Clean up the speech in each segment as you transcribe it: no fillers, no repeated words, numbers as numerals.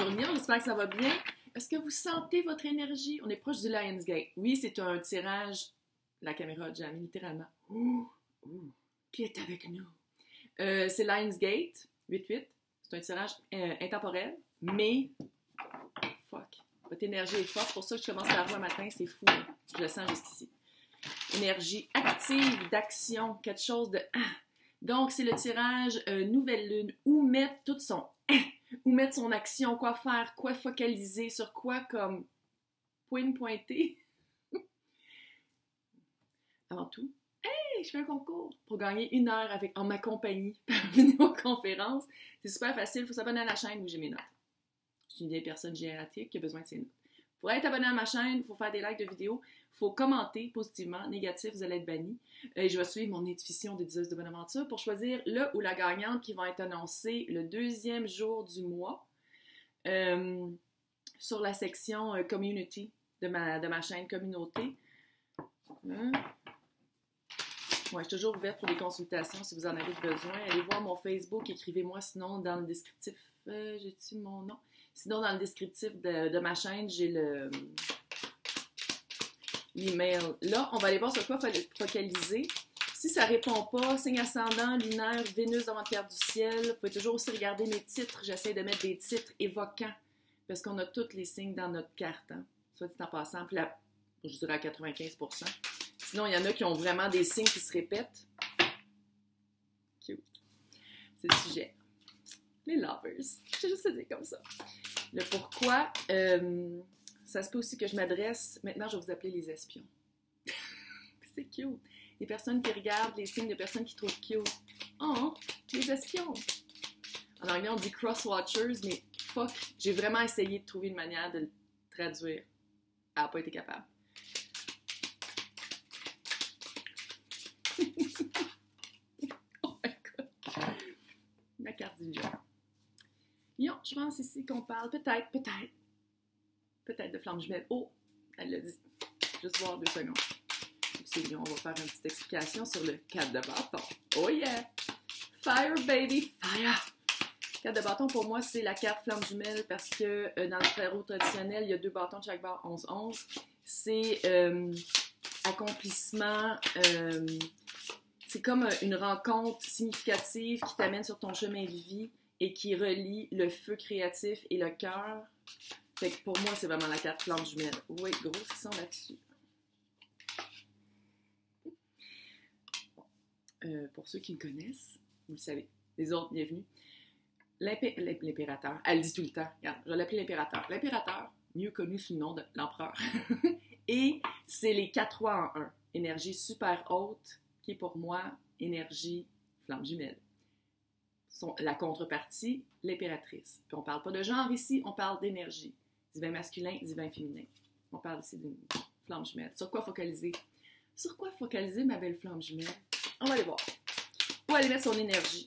Saturnion, j'espère que ça va bien. Est-ce que vous sentez votre énergie? On est proche du Lionsgate. Oui, c'est un tirage. La caméra a jamais, littéralement. Ouh, ouh, qui est avec nous? C'est Lionsgate 8-8. C'est un tirage intemporel, mais fuck. Votre énergie est forte. C'est pour ça que je commence par le matin, c'est fou. Hein? Je le sens jusqu'ici. Énergie active, d'action, quelque chose de... Donc, c'est le tirage Nouvelle Lune. Où mettre tout son... Où mettre son action, quoi faire, quoi focaliser, sur quoi comme pointer. Avant tout, hey, je fais un concours pour gagner 1 heure en ma compagnie par vidéoconférence. C'est super facile, il faut s'abonner à la chaîne où j'ai mes notes. Je suis une vieille personne générative qui a besoin de ses notes. Pour être abonné à ma chaîne, il faut faire des likes de vidéos, il faut commenter positivement, négatif, vous allez être banni. Je vais suivre mon intuition des 10 de bonne aventure pour choisir le ou la gagnante qui va être annoncée le 2e jour du mois sur la section Community de ma chaîne Communauté. Ouais, je suis toujours ouverte pour des consultations si vous en avez besoin. Allez voir mon Facebook, écrivez-moi sinon dans le descriptif. J'ai-tu mon nom? Sinon, dans le descriptif de ma chaîne, j'ai l'email. Là, on va aller voir sur quoi focaliser. Si ça ne répond pas, signe ascendant, lunaire, Vénus dans votre carte du ciel. Vous pouvez toujours aussi regarder mes titres. J'essaie de mettre des titres évoquants parce qu'on a tous les signes dans notre carte. Hein. Soit dit en passant, puis là, je dirais à 95%. Sinon, il y en a qui ont vraiment des signes qui se répètent. Cute. C'est le sujet. Les lovers. J'ai juste dit comme ça. Le pourquoi, ça se peut aussi que je m'adresse, maintenant je vais vous appeler les espions. C'est cute. Les personnes qui regardent les signes de personnes qui trouvent cute. Oh, les espions. En anglais, on dit cross-watchers, mais fuck, j'ai vraiment essayé de trouver une manière de le traduire. Elle n'a pas été capable. Oh my god. La carte du lion. Lion, je pense ici qu'on parle peut-être de flamme jumelle. Oh, elle l'a dit. Juste voir 2 secondes. C'est Lion, on va faire une petite explication sur le 4 de bâton. Oh yeah! Fire baby, fire! 4 de bâton, pour moi, c'est la carte flamme jumelle parce que dans le tarot traditionnel, il y a 2 bâtons de chaque barre, 11-11. C'est accomplissement, c'est comme une rencontre significative qui t'amène sur ton chemin de vie et qui relie le feu créatif et le cœur. Fait que pour moi, c'est vraiment la carte flamme jumelle. Oui, gros frisson là-dessus. Pour ceux qui me connaissent, vous le savez, les autres, bienvenue. L'impérateur, elle le dit tout le temps. Regarde, je vais l'appeler l'impérateur. L'impérateur, mieux connu sous le nom de l'empereur. Et c'est les 4 rois en 1. Énergie super haute, qui est pour moi énergie flamme jumelle. La contrepartie, l'impératrice. Puis on parle pas de genre ici, on parle d'énergie. Divin masculin, divin féminin. On parle ici d'une flamme jumelle. Sur quoi focaliser? Sur quoi focaliser, ma belle flamme jumelle? On va aller voir. On va aller mettre son énergie.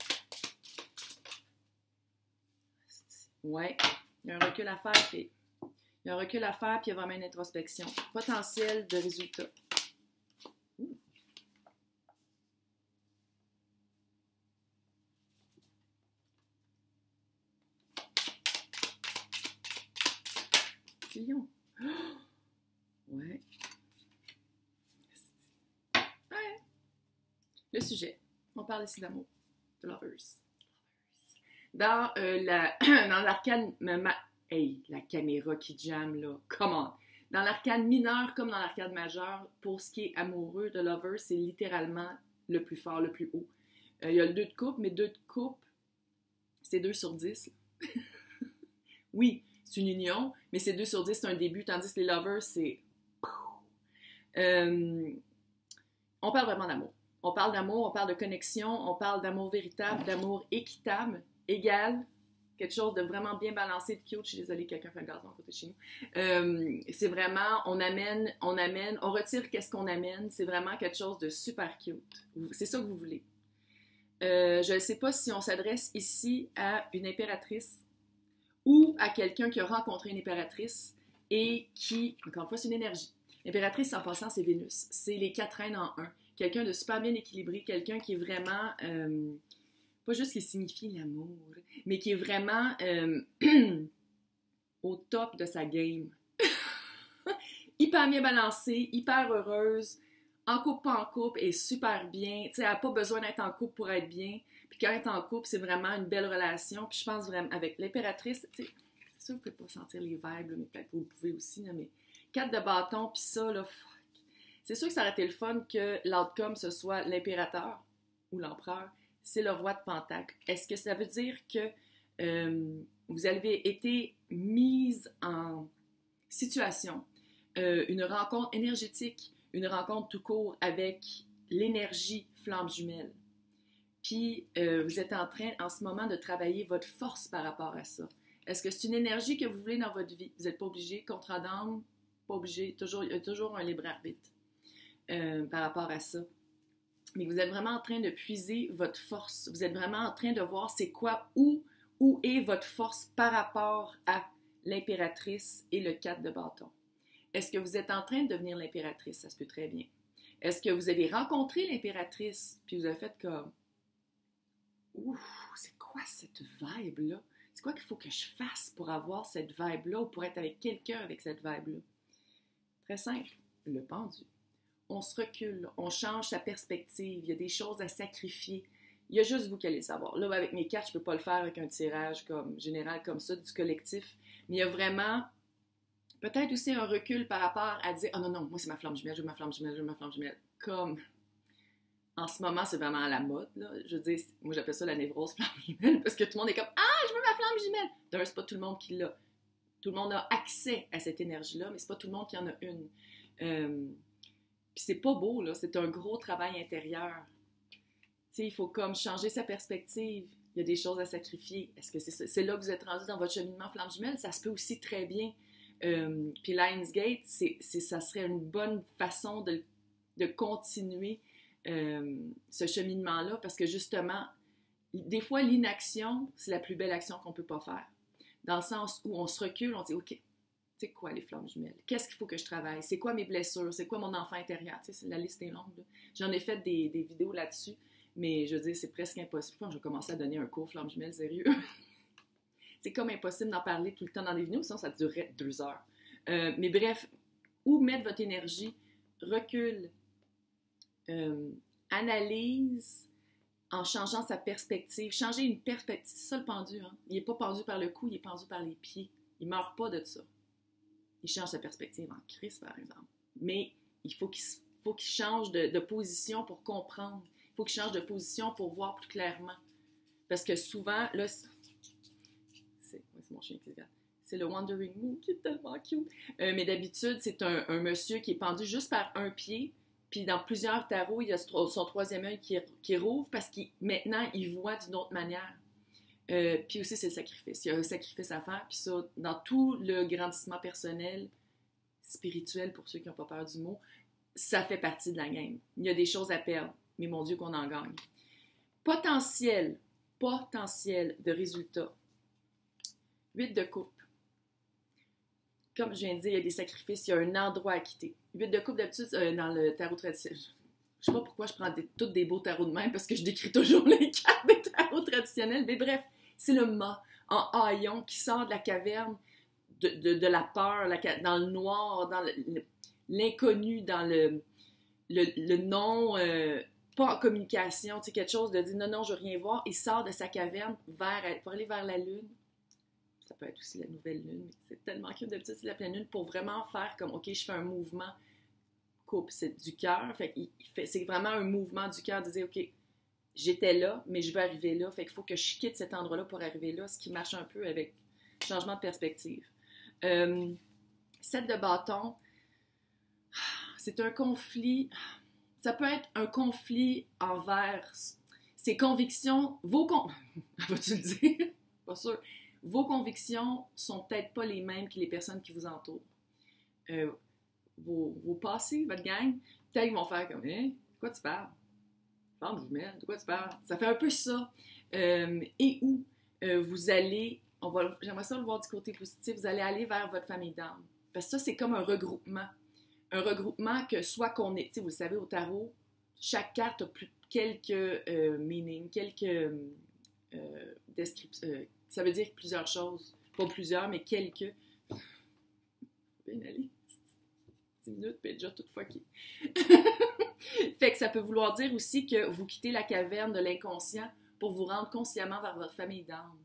Ouais, il y a un recul à faire, puis il y a un recul à faire, puis il y a vraiment une introspection. Potentiel de résultat. Lion. Ouais. Ouais. Le sujet. On parle ici d'amour. De lovers. Dans l'arcane... Hey, la caméra qui jamme, là. Come on. Dans l'arcane mineur comme dans l'arcane majeur, pour ce qui est amoureux de lovers, c'est littéralement le plus fort, le plus haut. Il y a le 2 de coupe, mais 2 de coupe, c'est 2 sur 10. Oui, c'est une union, mais c'est 2 sur 10, c'est un début, tandis que les lovers, c'est... on parle vraiment d'amour. On parle d'amour, on parle de connexion, on parle d'amour véritable, d'amour équitable, égal, quelque chose de vraiment bien balancé, de cute. Je suis désolée, quelqu'un fait le gazon à côté de chez nous. C'est vraiment, on retire qu'est-ce qu'on amène, c'est vraiment quelque chose de super cute. C'est ça que vous voulez. Je ne sais pas si on s'adresse ici à une impératrice ou à quelqu'un qui a rencontré une impératrice et qui, encore une fois, c'est une énergie. L'impératrice, en passant, c'est Vénus. C'est les 4 reines en un. Quelqu'un de super bien équilibré, quelqu'un qui est vraiment, pas juste qui signifie l'amour, mais qui est vraiment au top de sa game. Hyper bien balancée, hyper heureuse, en couple, pas en couple, est super bien. Tu sais, elle n'a pas besoin d'être en couple pour être bien. Puis quand elle est en couple, c'est vraiment une belle relation. Puis je pense vraiment, avec l'impératrice, tu sais, c'est sûr que vous ne pouvez pas sentir les vibes, là, mais peut-être que vous pouvez aussi, là, mais 4 de bâton, puis ça, là, fuck. C'est sûr que ça aurait été le fun que l'outcome, ce soit l'impérateur ou l'empereur. C'est le roi de Pentacle. Est-ce que ça veut dire que vous avez été mise en situation, une rencontre énergétique, une rencontre tout court avec l'énergie flamme jumelle? Puis vous êtes en train en ce moment de travailler votre force par rapport à ça. Est-ce que c'est une énergie que vous voulez dans votre vie? Vous n'êtes pas obligé, contrat d'âme, pas obligé, il y a toujours un libre arbitre par rapport à ça. Mais vous êtes vraiment en train de puiser votre force. Vous êtes vraiment en train de voir c'est quoi, où est votre force par rapport à l'impératrice et le 4 de bâton. Est-ce que vous êtes en train de devenir l'impératrice? Ça se peut très bien. Est-ce que vous avez rencontré l'impératrice puis vous avez fait comme ouf, c'est quoi cette vibe-là? C'est quoi qu'il faut que je fasse pour avoir cette vibe-là ou pour être avec quelqu'un avec cette vibe-là? Très simple, le pendu. On se recule, on change sa perspective, il y a des choses à sacrifier. Il y a juste vous qui allez le savoir. Là, avec mes cartes, je ne peux pas le faire avec un tirage comme général comme ça, du collectif. Mais il y a vraiment peut-être aussi un recul par rapport à dire « Ah non, non, moi c'est ma flamme jumelle, je veux ma flamme jumelle, je veux ma flamme jumelle. » Comme en ce moment, c'est vraiment à la mode. Là. Je veux dire, moi j'appelle ça la névrose flamme jumelle parce que tout le monde est comme « Ah, je veux ma flamme jumelle! » D'ailleurs, c'est pas tout le monde qui l'a. Tout le monde a accès à cette énergie-là, mais c'est pas tout le monde qui en a une. Puis c'est pas beau, là. C'est un gros travail intérieur. Tu sais, il faut comme changer sa perspective. Il y a des choses à sacrifier. Est-ce que c'est là que vous êtes rendu dans votre cheminement flamme jumelle? Ça se peut aussi très bien. Puis Lionsgate, ça serait une bonne façon de continuer ce cheminement-là parce que justement, des fois, l'inaction, c'est la plus belle action qu'on peut pas faire. Dans le sens où on se recule, on dit « OK, c'est quoi les flammes jumelles? Qu'est-ce qu'il faut que je travaille? C'est quoi mes blessures? C'est quoi mon enfant intérieur? » Tu sais, la liste est longue. Là. J'en ai fait des vidéos là-dessus, mais je veux dire, c'est presque impossible. Je vais commencer à donner un cours flammes jumelles sérieux. C'est comme impossible d'en parler tout le temps dans des vidéos, sinon ça durerait 2 heures. Mais bref, où mettre votre énergie? Recule, analyse en changeant sa perspective. Changer une perspective, c'est ça le pendu. Hein? Il n'est pas pendu par le cou, il est pendu par les pieds. Il ne meurt pas de ça. Il change sa perspective en crise, par exemple. Mais il faut qu'il change de position pour comprendre. Il faut qu'il change de position pour voir plus clairement. Parce que souvent, là, c'est mon chien qui se regarde. C'est le Wandering Moon qui est tellement cute. Mais d'habitude, c'est un monsieur qui est pendu juste par un pied. Puis dans plusieurs tarots, il y a son troisième œil qui rouvre parce que maintenant, il voit d'une autre manière. Puis aussi, c'est le sacrifice. Il y a un sacrifice à faire. Puis ça, dans tout le grandissement personnel, spirituel, pour ceux qui n'ont pas peur du mot, ça fait partie de la game. Il y a des choses à perdre, mais mon Dieu qu'on en gagne. Potentiel de résultat. 8 de coupe. Comme je viens de dire, il y a des sacrifices, il y a un endroit à quitter. 8 de coupe, d'habitude, dans le tarot traditionnel. Je sais pas pourquoi je prends tous des beaux tarots de même, parce que je décris toujours les cartes des tarots traditionnels. Mais bref, c'est le mât en haillon qui sort de la caverne de la peur, dans le noir, dans l'inconnu, dans le non, pas en communication, c'est quelque chose de dire non, je veux rien voir. Il sort de sa caverne pour aller vers la lune. Ça peut être aussi la nouvelle lune, mais c'est tellement cute. D'habitude, c'est la pleine lune pour vraiment faire comme, OK, je fais un mouvement coupe, c'est du cœur. C'est vraiment un mouvement du cœur de dire, OK, j'étais là, mais je veux arriver là. Fait qu'il faut que je quitte cet endroit-là pour arriver là, ce qui marche un peu avec changement de perspective. 7 de bâton, c'est un conflit. Ça peut être un conflit envers ses convictions, vas-tu le dire? Pas sûr. Vos convictions sont peut-être pas les mêmes que les personnes qui vous entourent. Vos passés, votre gang, peut-être qu'ils vont faire comme « Hein? De quoi tu parles? Parle jumelle, de quoi tu parles? » Ça fait un peu ça. Et où vous allez, j'aimerais ça le voir du côté positif, vous allez aller vers votre famille d'âme. Parce que ça, c'est comme un regroupement. Un regroupement que soit qu'on est, vous le savez, au tarot, chaque carte a quelques meanings, quelques descriptions. Ça veut dire plusieurs choses. Pas plusieurs, mais quelques. bien aller. 10 minutes, puis déjà toute fuckée. Fait que ça peut vouloir dire aussi que vous quittez la caverne de l'inconscient pour vous rendre consciemment vers votre famille d'âme.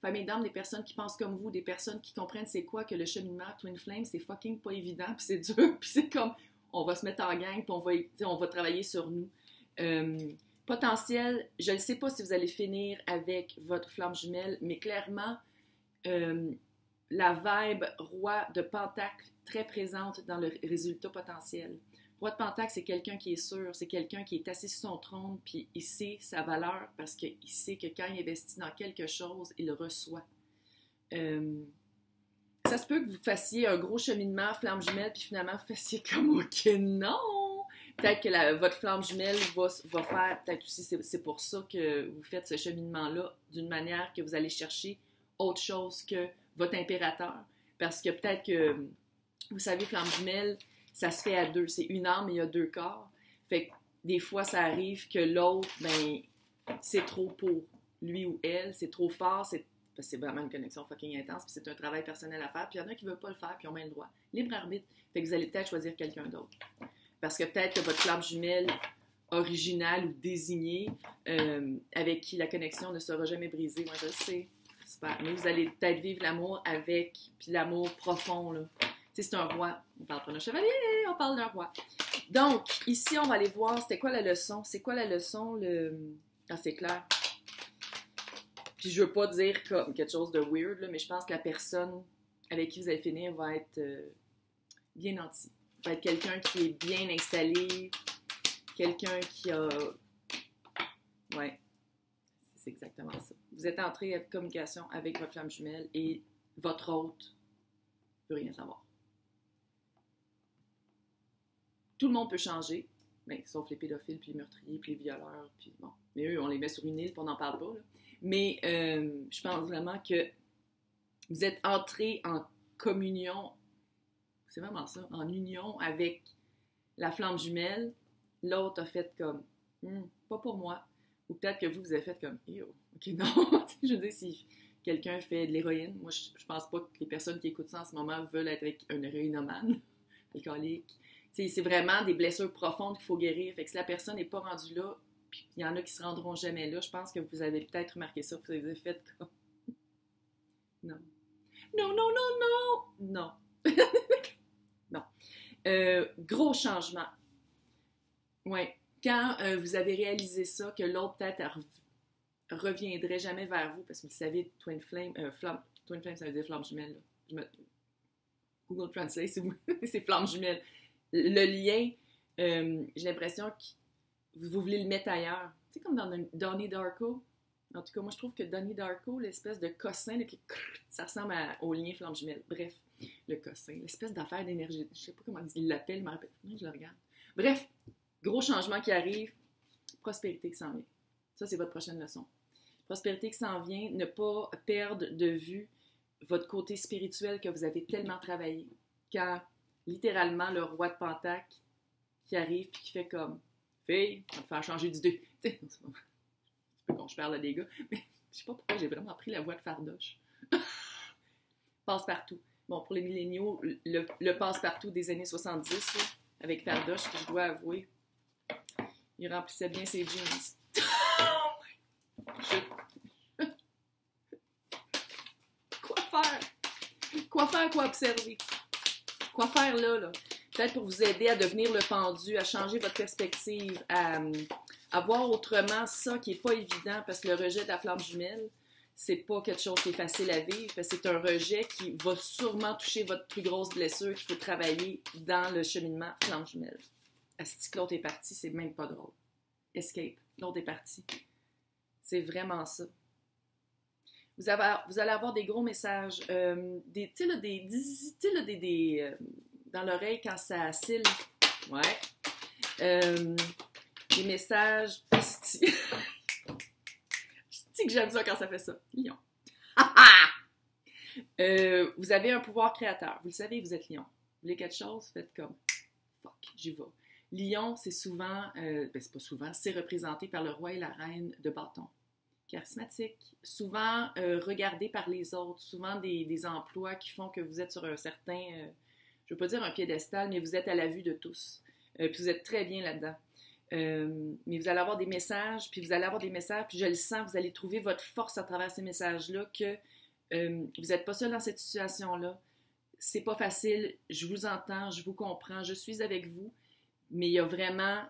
Famille d'âme, des personnes qui pensent comme vous, des personnes qui comprennent c'est quoi que le cheminement Twin Flame, c'est fucking pas évident, puis c'est dur, puis c'est comme, on va se mettre en gang, puis on va travailler sur nous. Potentiel, je ne sais pas si vous allez finir avec votre flamme jumelle, mais clairement, la vibe roi de Pentacle très présente dans le résultat potentiel. Roi de Pentacle, c'est quelqu'un qui est sûr, c'est quelqu'un qui est assis sur son trône, puis il sait sa valeur parce qu'il sait que quand il investit dans quelque chose, il le reçoit. Ça se peut que vous fassiez un gros cheminement flamme jumelle, puis finalement vous fassiez comme OK, non! Peut-être que votre flamme jumelle va faire, peut-être aussi c'est pour ça que vous faites ce cheminement-là d'une manière que vous allez chercher autre chose que votre impérateur. Parce que peut-être que, vous savez, flamme jumelle, ça se fait à deux. C'est une âme, mais il y a deux corps. Fait que des fois, ça arrive que l'autre, ben, c'est trop pour lui ou elle, c'est trop fort, parce que c'est vraiment une connexion fucking intense, puis c'est un travail personnel à faire, puis il y en a qui ne veulent pas le faire, puis ils ont même le droit. Libre arbitre. Fait que vous allez peut-être choisir quelqu'un d'autre. Parce que peut-être que votre flamme jumelle originale ou désignée, avec qui la connexion ne sera jamais brisée, moi je le sais. Super. Mais vous allez peut-être vivre l'amour avec, puis l'amour profond, là. Tu sais, c'est un roi. On parle pas d'un chevalier, on parle d'un roi. Donc, ici, on va aller voir, c'était quoi la leçon? C'est quoi la leçon? Ah, c'est clair. Puis je veux pas dire comme quelque chose de weird, là, mais je pense que la personne avec qui vous allez finir va être bien nantie. Va être quelqu'un qui est bien installé, quelqu'un qui a... Ouais, c'est exactement ça. Vous êtes entré en communication avec votre flamme jumelle et votre hôte ne veut rien savoir. Tout le monde peut changer, mais sauf les pédophiles, puis les meurtriers, puis les violeurs, puis bon. Mais eux, on les met sur une île, puis on n'en parle pas, là. Mais je pense vraiment que vous êtes entré en communion, c'est vraiment ça, en union avec la flamme jumelle. L'autre a fait comme, pas pour moi. Ou peut-être que vous avez fait comme, yo, ok, non. Je veux dire, si quelqu'un fait de l'héroïne, moi, je pense pas que les personnes qui écoutent ça en ce moment veulent être avec un héroïnomane, alcoolique. C'est vraiment des blessures profondes qu'il faut guérir. Fait que si la personne n'est pas rendue là, puis il y en a qui se rendront jamais là, je pense que vous avez peut-être remarqué ça, vous avez fait comme... Non. Non, non, non, non! Non. Non. Gros changement. Ouais. Quand vous avez réalisé ça, que l'autre peut-être reviendrait jamais vers vous, parce que vous savez, Twin Flame, Twin Flame, ça veut dire flamme jumelle. Google Translate, c'est flamme jumelle. Le lien, j'ai l'impression que vous voulez le mettre ailleurs. Tu sais, comme dans Donnie Darko. En tout cas, moi, je trouve que Donnie Darko, l'espèce de cossin, ça ressemble au lien flamme jumelle. Bref, le cossin, l'espèce d'affaire d'énergie. Je sais pas comment il l'appelle, je me rappelle. Je le regarde. Bref, gros changement qui arrive. Prospérité qui s'en vient. Ça, c'est votre prochaine leçon. Prospérité qui s'en vient. Ne pas perdre de vue votre côté spirituel que vous avez tellement travaillé. Quand, littéralement, le roi de Pentacle qui arrive et qui fait comme fille, on va te faire changer d'idée. Tu sais, c'est pas quand je parle à des gars, mais je sais pas pourquoi j'ai vraiment pris la voix de Fardoche. Passe-partout. Bon, pour les milléniaux, le passe-partout des années 70, là, avec Fardoche, que je dois avouer, il remplissait bien ses jeans. Quoi faire? Quoi faire, quoi observer? Quoi faire là? Peut-être pour vous aider à devenir le pendu, à changer votre perspective, à voir autrement ça qui n'est pas évident, parce que le rejet de la flamme jumelle, c'est pas quelque chose qui est facile à vivre, parce que c'est un rejet qui va sûrement toucher votre plus grosse blessure qu'il faut travailler dans le cheminement flamme jumelle. Asti que l'autre est parti, c'est même pas drôle. Escape, l'autre est parti. C'est vraiment ça. Vous allez avoir des gros messages, des dans l'oreille quand ça cille. Ouais. Des messages. Je dis que j'aime ça quand ça fait ça. Lion. Vous avez un pouvoir créateur. Vous le savez, vous êtes lion. Vous voulez quelque chose, faites comme fuck, j'y vais. Lion, c'est souvent, c'est pas souvent, c'est représenté par le roi et la reine de bâton. Charismatique, souvent regardé par les autres, souvent des emplois qui font que vous êtes sur un certain je veux pas dire un piédestal, mais vous êtes à la vue de tous. Puis vous êtes très bien là-dedans. Mais vous allez avoir des messages, puis je le sens, vous allez trouver votre force à travers ces messages-là, que vous n'êtes pas seul dans cette situation-là. C'est pas facile, je vous entends, je vous comprends, je suis avec vous, mais il y a vraiment,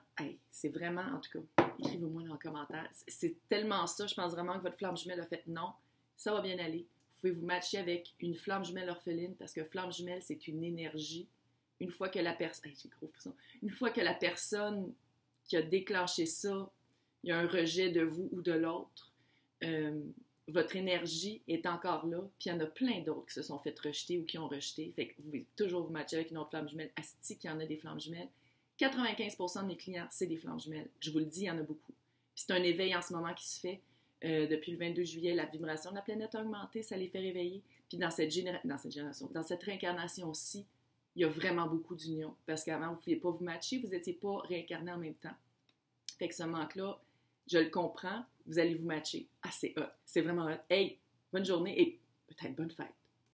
c'est vraiment, en tout cas, écrivez-moi dans les commentaires, c'est tellement ça, je pense vraiment que votre flamme jumelle a fait non, ça va bien aller. Vous pouvez vous matcher avec une flamme jumelle orpheline, parce que flamme jumelle, c'est une énergie. Une fois que la personne, une fois que la personne qui a déclenché ça, il y a un rejet de vous ou de l'autre, votre énergie est encore là, puis il y en a plein d'autres qui se sont fait rejeter ou qui ont rejeté. Fait que vous pouvez toujours vous matcher avec une autre flamme jumelle. Asti qu'il y en a des flammes jumelles. 95% de mes clients, c'est des flammes jumelles. Je vous le dis, il y en a beaucoup. Puis c'est un éveil en ce moment qui se fait. Depuis le 22 juillet, la vibration de la planète a augmenté, ça les fait réveiller. Puis dans cette réincarnation-ci, il y a vraiment beaucoup d'union. Parce qu'avant, vous ne pouviez pas vous matcher, vous n'étiez pas réincarnés en même temps. Fait que ce manque-là, je le comprends, vous allez vous matcher. Ah, c'est hot, c'est vraiment hot. Hey, bonne journée et peut-être bonne fête.